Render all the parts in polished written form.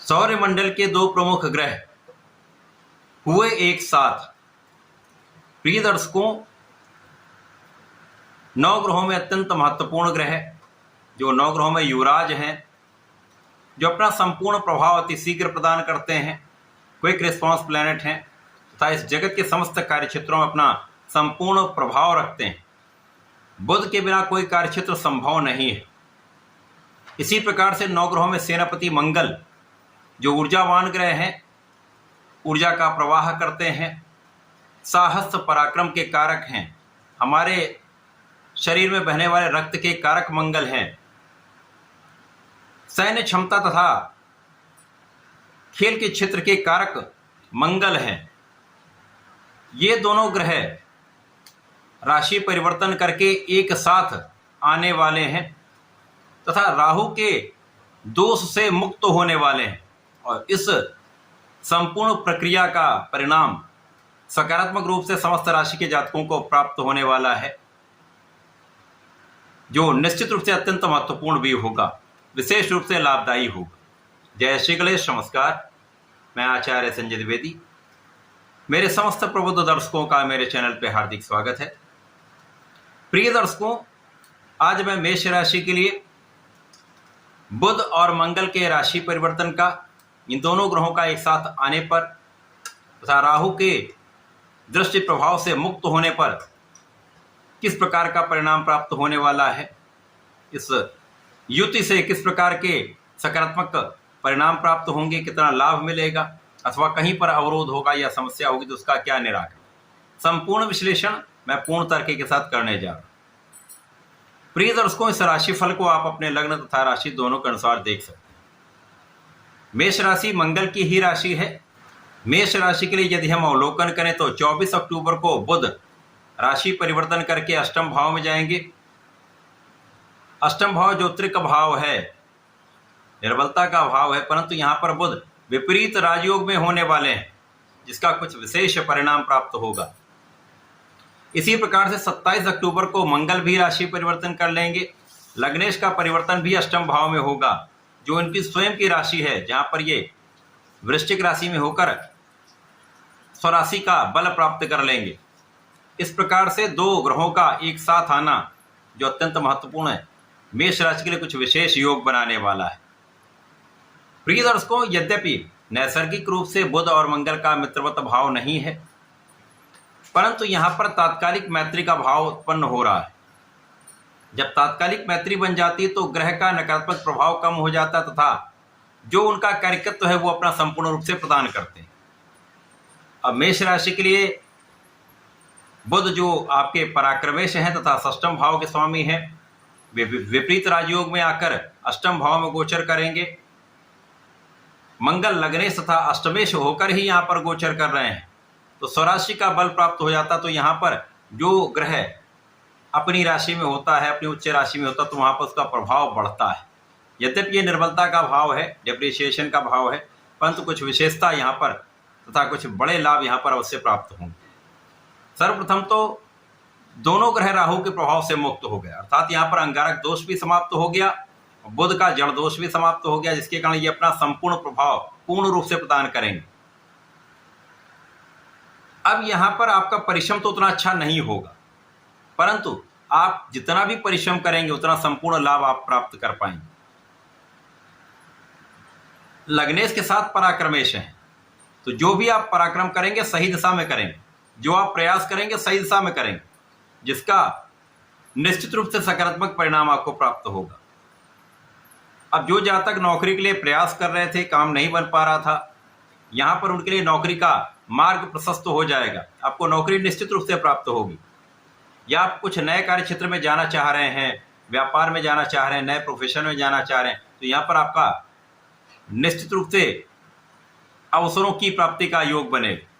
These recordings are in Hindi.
सौरमंडल के दो प्रमुख ग्रह हुए एक साथ। प्रिय दर्शकों, 9 ग्रहों में अत्यंत महत्वपूर्ण ग्रह जो 9 ग्रहों में युवराज हैं, जो अपना संपूर्ण प्रभाव अति शीघ्र प्रदान करते हैं, क्विक रिस्पॉन्स प्लैनेट हैं तथा इस जगत के समस्त कार्यक्षेत्रों में अपना संपूर्ण प्रभाव रखते हैं। बुध के बिना कोई कार्यक्षेत्र संभव नहीं है। इसी प्रकार से 9 ग्रहों में सेनापति मंगल जो ऊर्जावान ग्रह हैं, ऊर्जा का प्रवाह करते हैं, साहस पराक्रम के कारक हैं, हमारे शरीर में बहने वाले रक्त के कारक मंगल हैं, सैन्य क्षमता तथा खेल के क्षेत्र के कारक मंगल हैं। ये दोनों ग्रह राशि परिवर्तन करके एक साथ आने वाले हैं तथा राहु के दोष से मुक्त होने वाले हैं और इस संपूर्ण प्रक्रिया का परिणाम सकारात्मक रूप से समस्त राशि के जातकों को प्राप्त होने वाला है, जो निश्चित रूप से अत्यंत महत्वपूर्ण भी होगा, विशेष रूप से लाभदायी होगा। जय श्री गणेश। नमस्कार, मैं आचार्य संजय द्विवेदी। मेरे समस्त प्रबुद्ध दर्शकों का मेरे चैनल पे हार्दिक स्वागत है। प्रिय दर्शकों, आज मैं मेष राशि के लिए बुध और मंगल के राशि परिवर्तन का, इन दोनों ग्रहों का एक साथ आने पर तथा राहु के दृष्टि प्रभाव से मुक्त होने पर किस प्रकार का परिणाम प्राप्त होने वाला है, इस युति से किस प्रकार के सकारात्मक परिणाम प्राप्त होंगे, कितना लाभ मिलेगा अथवा कहीं पर अवरोध होगा या समस्या होगी तो उसका क्या निराकरण, संपूर्ण विश्लेषण मैं पूर्ण तरीके के साथ करने जा रहा हूं। प्रिय दर्शकों, इस राशिफल को आप अपने लग्न तथा राशि दोनों के अनुसार देख सकते हैं। मेष राशि मंगल की ही राशि है। मेष राशि के लिए यदि हम अवलोकन करें तो 24 अक्टूबर को बुध राशि परिवर्तन करके अष्टम भाव में जाएंगे। अष्टम भाव जो त्रिक भाव है, निर्बलता का भाव है, परंतु यहाँ पर बुध विपरीत राजयोग में होने वाले हैं, जिसका कुछ विशेष परिणाम प्राप्त होगा। इसी प्रकार से 27 अक्टूबर को मंगल भी राशि परिवर्तन कर लेंगे। लग्नेश का परिवर्तन भी अष्टम भाव में होगा, जो इनकी स्वयं की राशि है, जहां पर ये वृश्चिक राशि में होकर स्वराशि का बल प्राप्त कर लेंगे। इस प्रकार से दो ग्रहों का एक साथ आना जो अत्यंत महत्वपूर्ण है, मेष राशि के लिए कुछ विशेष योग बनाने वाला है। प्रिय दर्शकों, यद्यपि नैसर्गिक रूप से बुध और मंगल का मित्रवत भाव नहीं है, परंतु यहाँ पर तात्कालिक मैत्री का भाव उत्पन्न हो रहा है। जब तात्कालिक मैत्री बन जाती है तो ग्रह का नकारात्मक प्रभाव कम हो जाता है तथा जो उनका कार्यकत्व है वो अपना संपूर्ण रूप से प्रदान करते हैं। अब मेष राशि के लिए बुध जो आपके पराक्रमेश हैं तथा षष्ठम भाव के स्वामी हैं, वे विपरीत राजयोग में आकर अष्टम भाव में गोचर करेंगे। मंगल लग्नेश तथा अष्टमेश होकर ही यहाँ पर गोचर कर रहे हैं, तो स्वराशि का बल प्राप्त हो जाता। तो यहाँ पर जो ग्रह अपनी राशि में होता है, अपनी उच्च राशि में होता है, तो वहाँ पर उसका प्रभाव बढ़ता है। यद्यपि ये निर्बलता का भाव है, डिप्रिसिएशन का भाव है, परंतु कुछ विशेषता यहाँ पर तथा कुछ बड़े लाभ यहाँ पर अवश्य प्राप्त होंगे। सर्वप्रथम तो दोनों ग्रह राहु के प्रभाव से मुक्त हो गया, अर्थात यहाँ पर अंगारक दोष भी समाप्त हो गया, बुध का जड़ दोष भी समाप्त हो गया, जिसके कारण ये अपना संपूर्ण प्रभाव पूर्ण रूप से प्रदान करेंगे। अब यहाँ पर आपका परिश्रम तो उतना अच्छा नहीं होगा, परंतु आप जितना भी परिश्रम करेंगे उतना संपूर्ण लाभ आप प्राप्त कर पाएंगे। लग्नेश के साथ पराक्रमेश हैं, तो जो भी आप पराक्रम करेंगे सही दिशा में करेंगे, जो आप प्रयास करेंगे सही दिशा में करेंगे, जिसका निश्चित रूप से सकारात्मक परिणाम आपको प्राप्त होगा। अब जो जातक नौकरी के लिए प्रयास कर रहे थे, काम नहीं बन पा रहा था, यहाँ पर उनके लिए नौकरी का मार्ग प्रशस्त हो जाएगा, आपको नौकरी निश्चित रूप से प्राप्त होगी। या आप कुछ नए कार्य क्षेत्र में जाना चाह रहे हैं, व्यापार में जाना चाह रहे हैं, नए प्रोफेशन में जाना चाह रहे हैं, तो यहाँ पर आपका निश्चित रूप से अवसरों की प्राप्ति का योग बनेगा।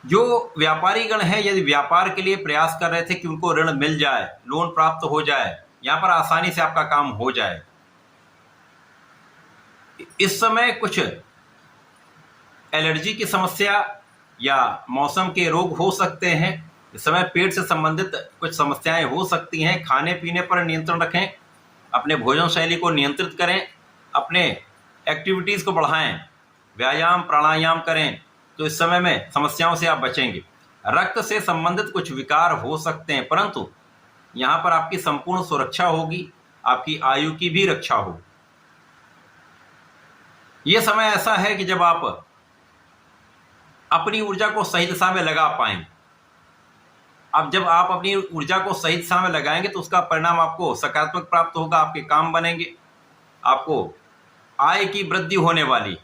जो व्यापारी गण हैं, यदि व्यापार के लिए प्रयास कर रहे थे कि उनको ऋण मिल जाए, लोन प्राप्त हो जाए, यहाँ पर आसानी से आपका काम हो जाए। इस समय कुछ एलर्जी की समस्या या मौसम के रोग हो सकते हैं। इस समय पेट से संबंधित कुछ समस्याएं हो सकती हैं। खाने पीने पर नियंत्रण रखें, अपने भोजन शैली को नियंत्रित करें, अपने एक्टिविटीज़ को बढ़ाएं, व्यायाम प्राणायाम करें, तो इस समय में समस्याओं से आप बचेंगे। रक्त से संबंधित कुछ विकार हो सकते हैं, परंतु यहाँ पर आपकी संपूर्ण सुरक्षा होगी, आपकी आयु की भी रक्षा होगी। यह समय ऐसा है कि जब आप अपनी ऊर्जा को सही दिशा में लगा पाएंगे। अब जब आप अपनी ऊर्जा को सही दिशा में लगाएंगे तो उसका परिणाम आपको सकारात्मक प्राप्त होगा, आपके काम बनेंगे, आपको आय की वृद्धि होने वाली।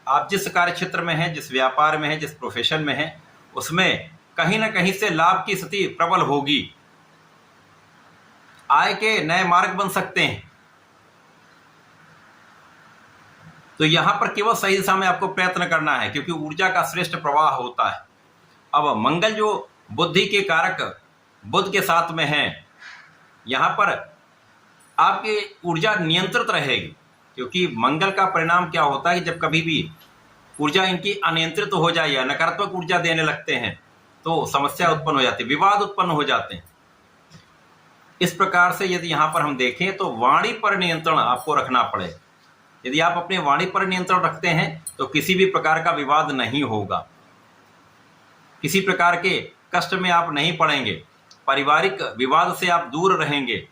आप जिस कार्य क्षेत्र में हैं, जिस व्यापार में हैं, जिस प्रोफेशन में हैं, उसमें कहीं ना कहीं से लाभ की स्थिति प्रबल होगी। आय के नए मार्ग बन सकते हैं। तो यहां पर केवल सही दिशा में आपको प्रयत्न करना है, क्योंकि ऊर्जा का श्रेष्ठ प्रवाह होता है। अब मंगल जो बुद्धि के कारक बुध के साथ में है, यहां पर आपकी ऊर्जा नियंत्रित रहेगी, क्योंकि मंगल का परिणाम क्या होता है कि जब कभी भी ऊर्जा इनकी अनियंत्रित हो जाए या नकारात्मक ऊर्जा देने लगते हैं तो समस्या उत्पन्न हो जाती है, विवाद उत्पन्न हो जाते हैं। इस प्रकार से यदि यहाँ पर हम देखें तो वाणी पर नियंत्रण आपको रखना पड़ेगा। यदि आप अपने वाणी पर नियंत्रण रखते हैं तो किसी भी प्रकार का विवाद नहीं होगा, किसी प्रकार के कष्ट में आप नहीं पड़ेंगे, पारिवारिक विवाद से आप दूर रहेंगे।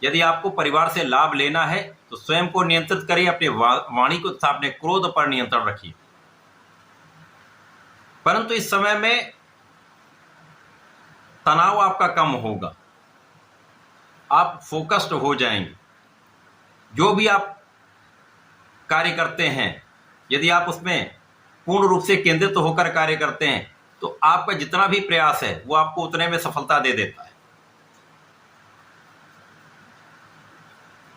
यदि आपको परिवार से लाभ लेना है तो स्वयं को नियंत्रित करिए, अपने वाणी को तथा अपने क्रोध पर नियंत्रण रखिए। परंतु इस समय में तनाव आपका कम होगा, आप फोकस्ड हो जाएंगे। जो भी आप कार्य करते हैं, यदि आप उसमें पूर्ण रूप से केंद्रित होकर कार्य करते हैं तो आपका जितना भी प्रयास है वो आपको उतने में सफलता दे देता है।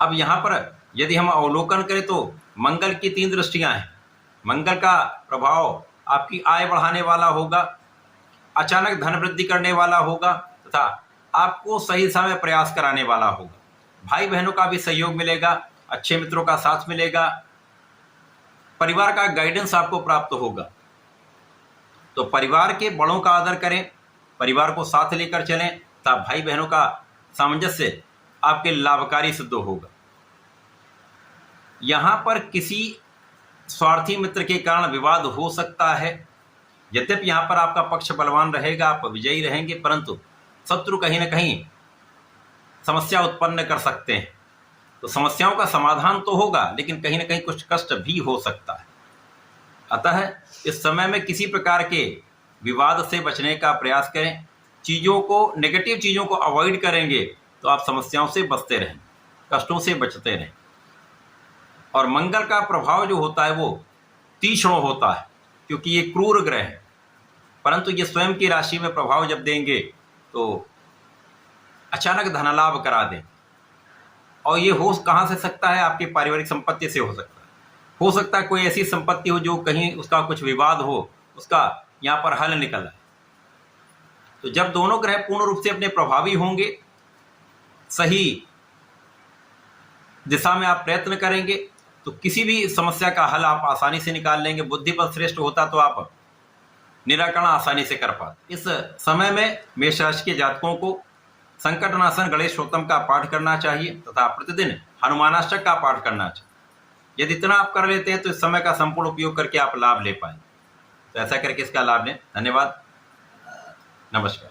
अब यहां पर यदि हम अवलोकन करें तो मंगल की 3 दृष्टियां हैं। मंगल का प्रभाव आपकी आय बढ़ाने वाला होगा, अचानक धन वृद्धि करने वाला होगा तथा आपको सही दिशा में प्रयास कराने वाला होगा। भाई बहनों का भी सहयोग मिलेगा, अच्छे मित्रों का साथ मिलेगा, परिवार का गाइडेंस आपको प्राप्त होगा। तो परिवार के बड़ों का आदर करें, परिवार को साथ लेकर चलें तथा भाई बहनों का सामंजस्य आपके लाभकारी सिद्ध होगा। यहां पर किसी स्वार्थी मित्र के कारण विवाद हो सकता है। यद्यपि यहां पर आपका पक्ष बलवान रहेगा, आप विजयी रहेंगे, परंतु शत्रु कहीं ना कहीं समस्या उत्पन्न कर सकते हैं। तो समस्याओं का समाधान तो होगा, लेकिन कहीं ना कहीं कुछ कष्ट भी हो सकता है। अतः इस समय में किसी प्रकार के विवाद से बचने का प्रयास करें। चीज़ों को, नेगेटिव चीज़ों को अवॉइड करेंगे तो आप समस्याओं से बचते रहें, कष्टों से बचते रहें। और मंगल का प्रभाव जो होता है वो तीक्ष्ण होता है, क्योंकि ये क्रूर ग्रह है, परंतु ये स्वयं की राशि में प्रभाव जब देंगे तो अचानक धनलाभ करा दें। और ये हो कहाँ से सकता है? आपकी पारिवारिक संपत्ति से हो सकता है कोई ऐसी संपत्ति हो जो कहीं उसका कुछ विवाद हो, उसका यहाँ पर हल निकल आए। तो जब दोनों ग्रह पूर्ण रूप से अपने प्रभावी होंगे, सही दिशा में आप प्रयत्न करेंगे तो किसी भी समस्या का हल आप आसानी से निकाल लेंगे। बुद्धि पर श्रेष्ठ होता तो आप निराकरण आसानी से कर पाते। इस समय में मेष राशि के जातकों को संकटनाशन गणेश स्तोत्रम का पाठ करना चाहिए तथा प्रतिदिन हनुमानाष्टक का पाठ करना चाहिए। यदि इतना आप कर लेते हैं तो इस समय का संपूर्ण उपयोग करके आप लाभ ले पाएंगे। तो ऐसा करके इसका लाभ लें। धन्यवाद, नमस्कार।